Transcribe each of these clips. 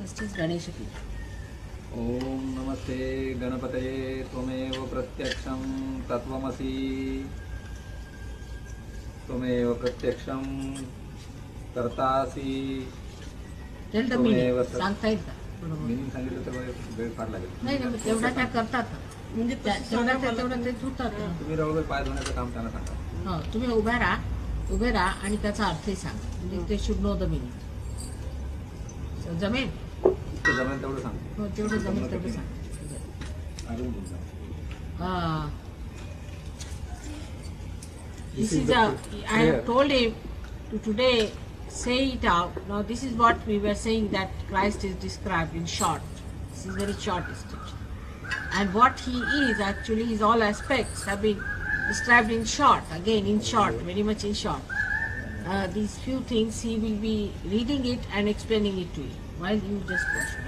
First is Ganesha Puja. ओम नमस्ते गणपतये त्वमेव प्रत्यक्षं तत्त्वमसि त्वमेव प्रत्यक्षं कर्तासि Tell the meaning. सांगता येईल का? मीनिंग सांगितलं तर वेळ फार लागेल. नाही ना, तेवढा त्या करतात ना. म्हणजे तेवढा ते होतात ना. तुम्ही रवळे पाय धुण्याचं काम त्यांना सांगा. हो, तुम्ही उभे राहा आणि त्याचा अर्थही सांगा. म्हणजे ते शुड नो द मिनिंग. जमेल? ते जमेल तेवढं सांग. हो, जेवढं जमेल तेवढं सांगा. अजून बोल. This is I have told him to today say it out. Now this is what we were saying, that Christ is described in short. This is very short description. And what he is actually, his all aspects have been described in short. Again in short, very much in short. These few things he will be reading it and explaining it to you while you just watch it.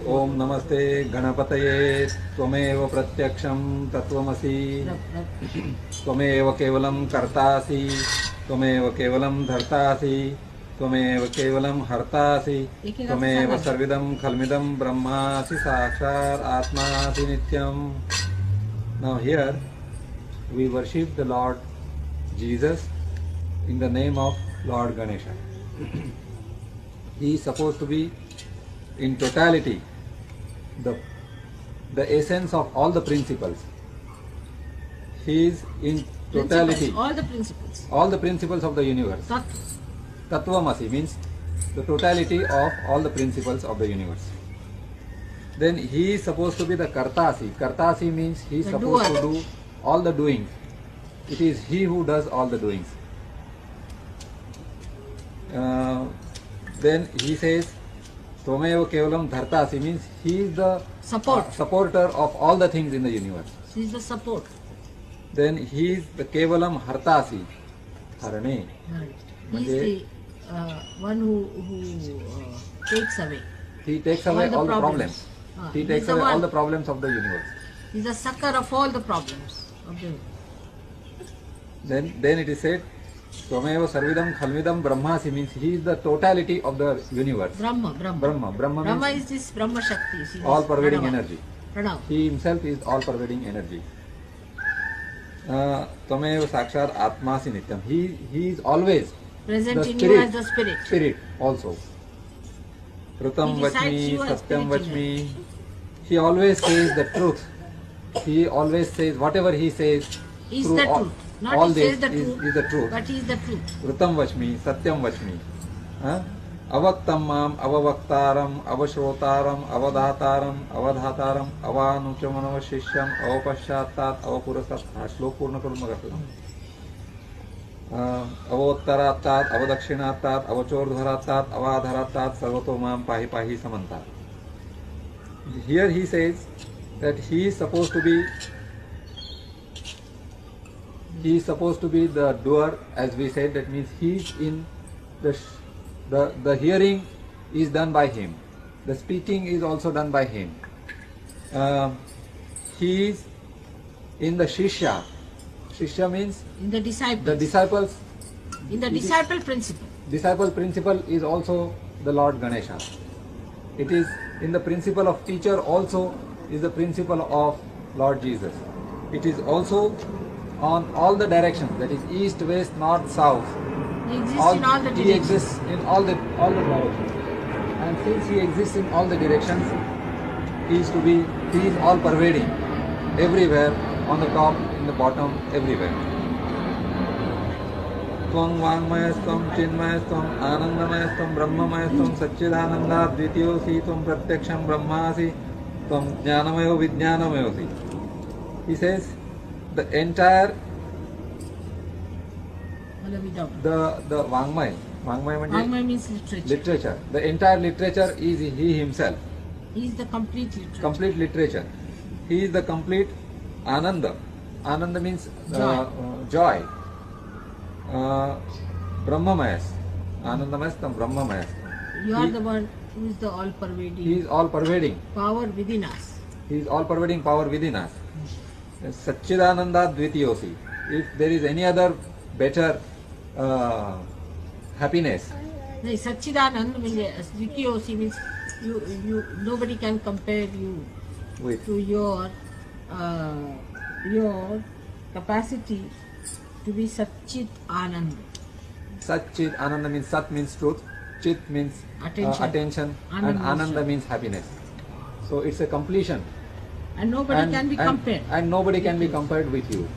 ओम नमस्ते गणपतये त्वमेव प्रत्यक्षं तत्त्वमसि त्वमेव केवलं कर्तासि त्वमेव केवलं धर्तासि त्वमेव केवलं हर्तासि त्वमेव सर्विदं खल्मिदं ब्रह्मासि साक्षात् आत्मासि नित्यं. Now here we worship the Lord Jesus in the name of Lord Ganesha. He is supposed to be in totality the essence of all the principles. He is in totality all the principles of the universe. Tattvamasi means the totality of all the principles of the universe. Then he is supposed to be the Kartasi. Kartasi means he is supposed to do all the doings. It is he who does all the doings. Then he says Tvameva Kevalam Dhartasi means he is the supporter of all the things in the universe. He is the support. Then he is the Kevalam Hartasi. Harane. He is the one who takes away. He takes away all the problems. He takes away all the problems of the universe. He is the sucker of all the problems of the universe. Then it is said Tvameva Sarvidam Khalvidam Brahmasi means he is the totality of the universe. Brahma means is this Brahma Shakti. All pervading energy. Pranav. He himself is all pervading energy. Tvameva Sakshat Atmasi Nityam. He is always present the in spirit, you as the spirit. Spirit also. Rutam Vachmi, Satyam Vachmi. He always says the truth. He always says whatever he says is the truth. Not all he this says the truth, is the truth. but he is the truth. Rutam Vachmi, Satyam Vachmi. Avaktam Mam, Avavaktaram, Avashrotaram, Avadhataram, Avadhataram, Avanuchamanava Shishyam, Avapashyatat, Avapurasat. श्लोक पूर्ण करून मग आपला अवोत्तरातात, अवदक्षिणातात, अवचोर्ध्वरातात, अवाधरातात, सर्वतो माम पाहि पाहि samantat. Here he says that he is supposed to be the doer, as we said. That means he is in the hearing is done by him. The speaking is also done by him. He is in the shishya. Shishya means In the disciples. the disciples. In the disciple principle. Disciple principle is also the Lord Ganesha. It is in the principle of teacher also is the principle of Lord Jesus. It is also on all the directions, that is east, west, north, south. He exists in all the directions. He exists in all the directions. And since he exists in all the directions, he is all pervading, everywhere, on the top, in the bottom, everywhere. Tvam Vangmayastvam Chinmayastvam Anandamayastvam Brahmamayastvam Satchidananda Dvitiyosi Tvam Pratyaksham Brahmasi Tvam Jnanamayo Vijnanamayosi. He says the entire the Vangmay means literature. The entire literature is he himself. He is the complete literature. Complete literature. He is the complete Ananda. Ananda means joy. Brahmamayas. Anandamayas tam Brahmamayas. You are the one who is the all pervading. He is all pervading power within us. He is all pervading power within us. Satchidananda Dvitiyosi. If there is any other better happiness. No, Satchidanand means Vikyosi means you nobody can compare you With to your capacity to be Satchit Anand. Satchit Ananda means Sat means truth, Chit means attention, and Ananda means happiness. So it's a completion. And nobody can be compared. And nobody can be compared with you.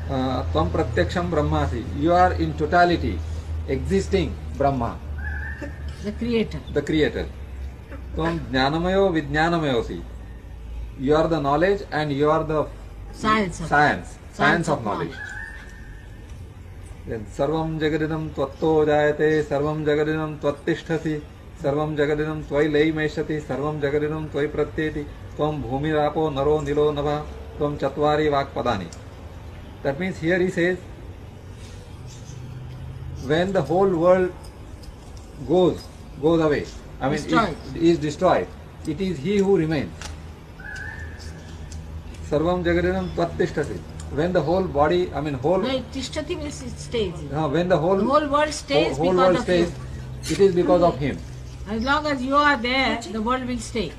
Tvam pratyaksham brahmasi. You are in totality existing Brahma, The creator. the creator. Tvam jnanamayo vijnanamayosi. You are the knowledge and you are the Science of knowledge. Then sarvam jagadinam tvatto jayate, sarvam jagadinam tvattisthasi, sarvam jagadinam tvai laimeshati, sarvam jagadinam tvai pratyeti, tvam bhumirapo naro nilo nabha, tvam chatvari vakpadani. That means here he says, when the whole world goes away, I mean Destroyed. is destroyed, it is he who remains. Sarvam jagadinam tvattisthasi. When the whole body, I mean whole, No, Tishtati means it stays. when the whole world stays whole because world of stays, you. it is because of him. As long as you are there, the world will stay.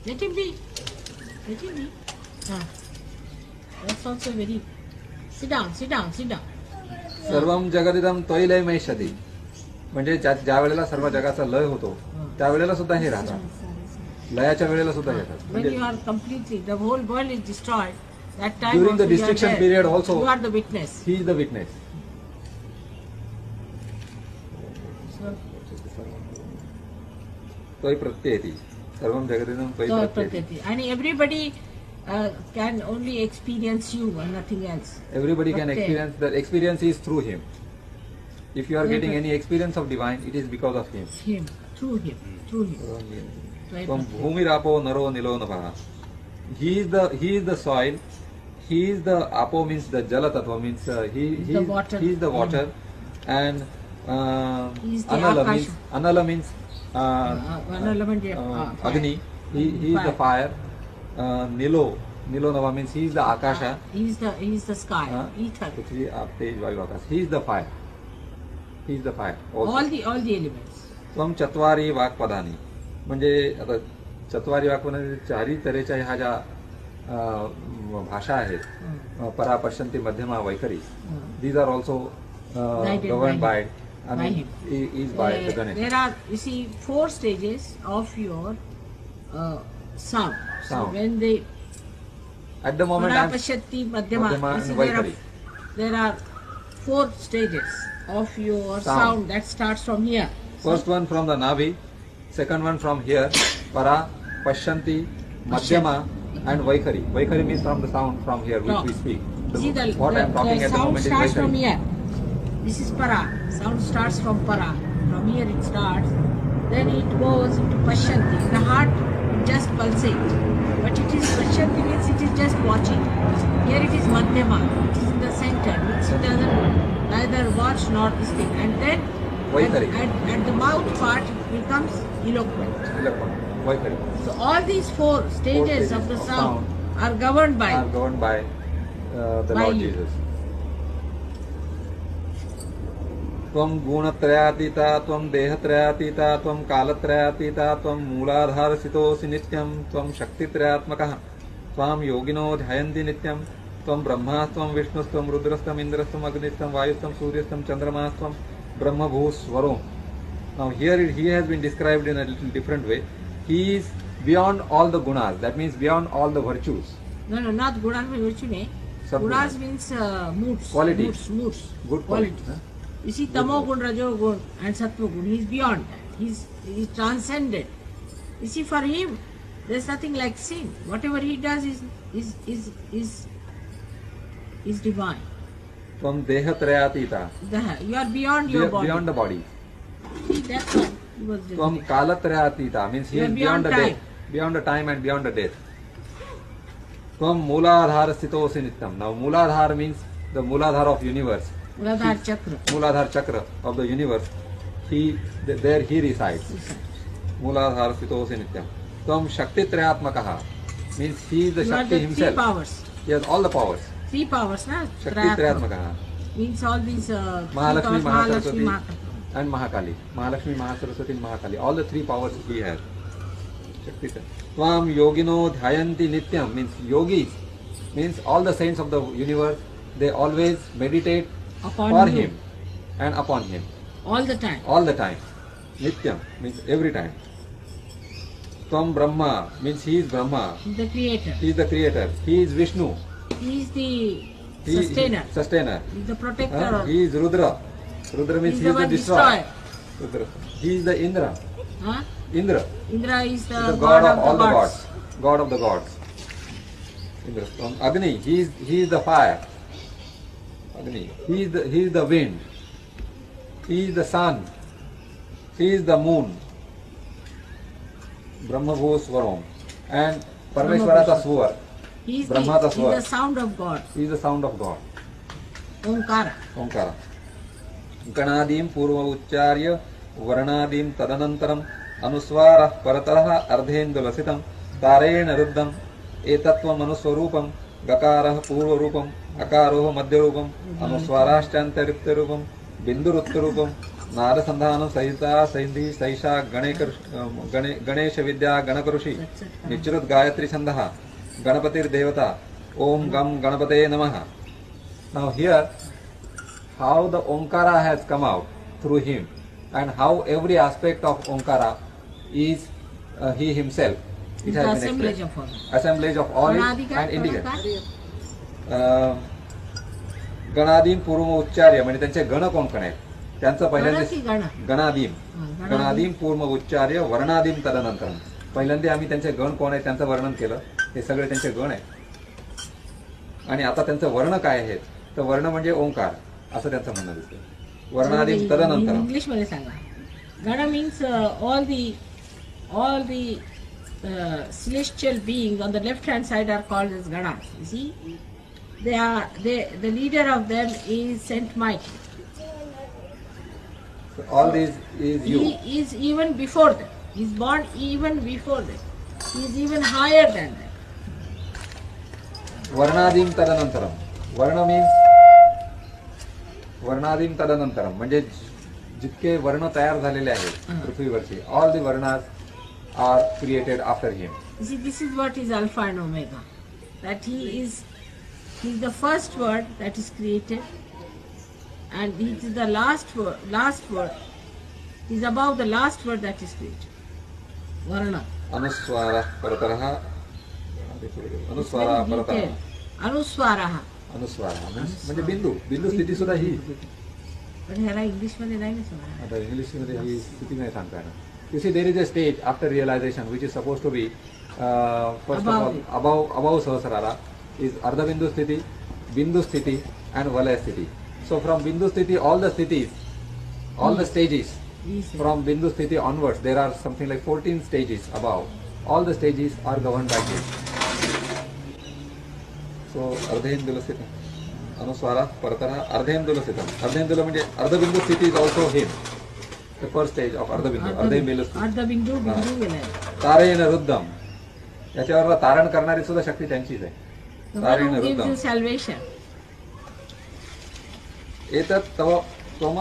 Let him be. Let him be. That's also very. Sit down. सर्वम जगदिदम त्वयि लय मैषती. म्हणजे ज्या वेळेला सर्व जगाचा लय होतो त्यावेळेला सुद्धा हे राहतात, लयाच्या वेळेला सुद्धा येतात. When you are completely, the whole world is destroyed, that time During also the you are destruction there. period also, You are the witness. he is the witness. So, त्वयि प्रत्येति सर्वम जगदिदम त्वयि so प्रत्येति. and everybody can only experience you and nothing else. Everybody can Pratyeti. experience, the experience is through him. If you are Yeah, getting but- any experience of divine, it is because of him. Him, through him. From bhumirapo naro nilo nabha. He is the soil. He is the apo means the jala tattva means The water. He is the water, and He is the anala means agni. He is the fire. Nilo nava means he is the akasha. He is the sky, ether. Prithvi, aap, tej, vayu, akash. He is the fire. He is the fire. Also. All the elements. त्वम चत्वारी वाक्पदानी. म्हणजे आता चत्वारी वाक्पदानी चारी तऱ्हेच्या ह्या ज्या भाषा आहेत, परा पश्यंती मध्यमा वैखरी, these are also governed by him. Is by the Ganesh. There are, you see, 4 stages of your sound. So Sound. when they At the moment Para I'm Pashyati Madhyama, Madhyama you see, and there are 4 stages of your Sound. sound that starts from here. first one from the Navi, second one from here, para, pashyanti, madhyama and vaikari. Vaikari means from the sound from here which No. we speak. See, What I am talking at the sound moment is starts from vaikari. here. This is para. Sound starts from para. From here it starts. Then it goes into Pashyanti. The heart just pulsates. But it is Pashyanti means it is just watching. Here it is Madhyama. It is in the center. Which doesn't neither watch nor this thing. And then Vaikari. at the mouth part it becomes eloquent. Vaikari. So all these 4 stages of the sound are governed by Are governed by the By Lord you. Jesus. त्वं गुणत्रयातीता, त्वं देहत्रयातीता, त्वं कालत्रयातीता, त्वं मूलाधारसितोऽसि नित्यं, त्वं शक्तित्रयात्मकः, त्वां योगिनो ध्यायन्ति नित्यं, त्वं ब्रह्मास्त्वं विष्णुस्त्वं रुद्रस्त्वं इन्द्रस्त्वं अग्निस्त्वं वायुस्त्वं सूर्यस्त्वं चन्द्रमास्त्वं ब्रह्मभूस्वरो. Now here he has been described in a little different way. He is beyond all the gunas, that means beyond all the virtues. No, not gunas means virtue nahi. Sab-gunas. Gunas means moods. Qualities. Moods. Good qualities. Huh? You see, tamo gun, rajo gun, and sattva gun. He is beyond that. He is transcended. You see, for him, there is nothing like sin. Whatever he does is divine. Tvam dehatrayatita. You are beyond your body. Beyond the body. See, that's what he was Tvam doing. kalatrayatita means he You is are beyond beyond the time. death. Beyond the time and beyond the death. Tvam mooladhara sthitosi nityam. Now mooladhara means the mooladhara of universe. Muladhara chakra. Mooladhara chakra of the universe. There he resides. Mooladhara sthitosi nityam. Tvam shaktitrayatmakaha means he is the You are Shakti the 3 himself. powers. He has all the powers. 3 powers, na? Shaktitrayatmakaha. means all these Mahalakshmi, Mahalakshmi, Mahasaraswati, and Mahakali. Mahalakshmi, Mahasaraswati, and Mahakali. All the three powers he has. Tvam yogino dhyayanti nityam means yogis, means all the saints of the universe, they always meditate upon for you. him and upon him. All the time. All the time. Nityam means every time. Tvam Brahma means he is Brahma. He's the creator. He is the creator. He is Vishnu. He is the He is sustainer. Sustainer. He's the protector. He is Rudra. Rudra means He's he the is the one destroyer. destroyer. Rudra. He is the Indra. Huh? Indra. Indra is the, The god of all the the gods. gods. God of the gods. Indra. From Agni, he is the fire. Agni. He is the wind. He is the sun. He is the moon. Brahma Swaram. And Parameshwarata Svar. He is Brahma the, the he's Swar. the sound of God. He is the sound of God. Omkara. Omkara. Ganadim purva ucharya varnadim tadanantaram anusvarah paratarah ardhendulasitam tarena ruddham etatvam anuswarupam gakarah purva rupam akaroh madhya rupam anusvarashchantaritta rupam bindurutta rupam नारसंधान सहिता सहिंदी सहिषा गणेश विद्या गणकऋषि निचृत गायत्री छंदः गणपतिर्देवता ओम गम गणपते नमः. Now here how the Omkara has come out through him and how every aspect of Omkara is he himself. It The has been assemblage explained. of all. Assemblage of all is Ganadika, and indicate. Ganadika. गणादीम पूर्व उच्चार्य म्हणजे त्यांचे गण कोण कोण आहेत त्यांचं गण पहिल्यांदा की गण? गणादीम गणादीम. गणादीम पूर्व उच्चार्य वर्णादीम तदनंतर पहिल्यांदा आम्ही त्यांचे गण कोण आहेत त्यांचं वर्णन केलं. हे सगळे त्यांचे गण आहेत आणि आता त्यांचं वर्ण काय आहेत तर वर्ण म्हणजे ओंकार असं त्यांचं म्हणणं दिसतं. वर्णादीम तदनंतर इंग्लिश मध्ये सांगा. गण means all the celestial beings on the left hand side are called as ganas. You see, the leader of them is Saint Michael. So all these is you. He is even before them. He is born even before them. He is even higher than them. वर्णादीम तदनंतरम वर्ण means वर्णादीम तदनंतरम म्हणजे जितके वर्ण तयार झालेले आहेत पृथ्वीवरचे all the वर्णास are created after him. You see, this is what is Alpha and Omega. That he is the first word that is created, and he is the last word. He is above the last word that is created. Varna. अनुस्वार परतरः अनुस्वार परतरः Anuswaraha. अनुस्वार म्हणजे बिंदू बिंदू स्थिती सुद्धा ही. पण ह्याला इंग्लिश मध्ये नाही ना सांगा. आता इंग्लिश मध्ये ही स्थिती नाही सांगता येणार. You see, there is a stage after realization which is supposed to be first of all above Sahasrara is Ardha Bindu Sthiti, Bindu Sthiti and Valaya Sthiti. So from Bindu Sthiti, all the sthitis, all the stages from Bindu Sthiti onwards, there are something like 14 stages above. All the stages are governed by this. So Ardhendula Sthiti, Anuswara, Paratara, Ardhendula Sthiti. Ardhendula means Ardha Bindu Sthiti is also him. The first stage of Ardha Bindu. Ardha Bindu Vilaya. तारेण रुद्धम याच्यावर तारण करणारी सुद्धा शक्ती त्यांचीच आहे. The one तारेण who gives रुद्धम you salvation. एतत् तव त्वम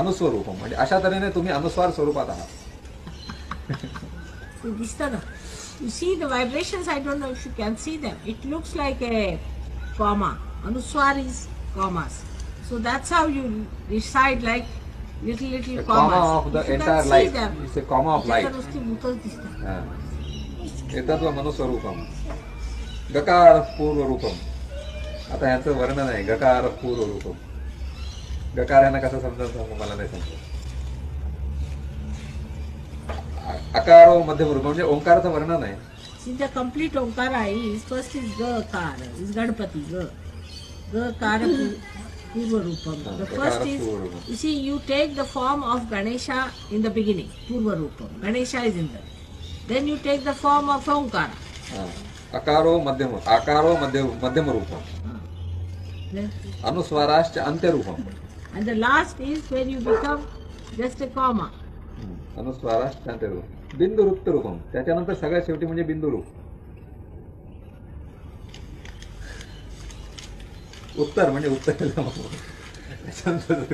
अनुस्वरूपम म्हणजे अशा तऱ्हेने तुम्ही अनुस्वार स्वरूपात आहात. दिसतं ना. You see the vibrations, I don't know if you can see them. It looks like a comma. Anuswar is commas. So that's how you recite like little The commas. comma of the If you can entire see life. them, It's a comma of life. त्याच्यात नुसती भूतच दिसतात. हा. एतत्व अनुस्वरूपम गकार पूर्व रूपम. आता यांचं वर्णन आहे गकार पूर्व रूपम. गकार यांना कसं समजायचं मला नाही समजत. अकारो मध्यम रूप म्हणजे ओंकाराचं वर्णन आहे. See the complete Omkara is first is Gakara, is Ganpati, Gakara Purva Rupam. The first is, you see, you take the form of Ganesha in the beginning, Purva Rupam. Ganesha is in there. Then you take the form of Omkara. अकारो मध्यम रूपम. अनुस्वाराश्च अंत्य रूपम. And the last is when you become just a comma. अनुस्वाराश्च अंत्य रूपम. बिंदू रूप रूपम. त्याच्यानंतर सगळ्यात शेवटी म्हणजे बिंदू रूप. उत्तर म्हणजे उत्तर त्याच्यानंतर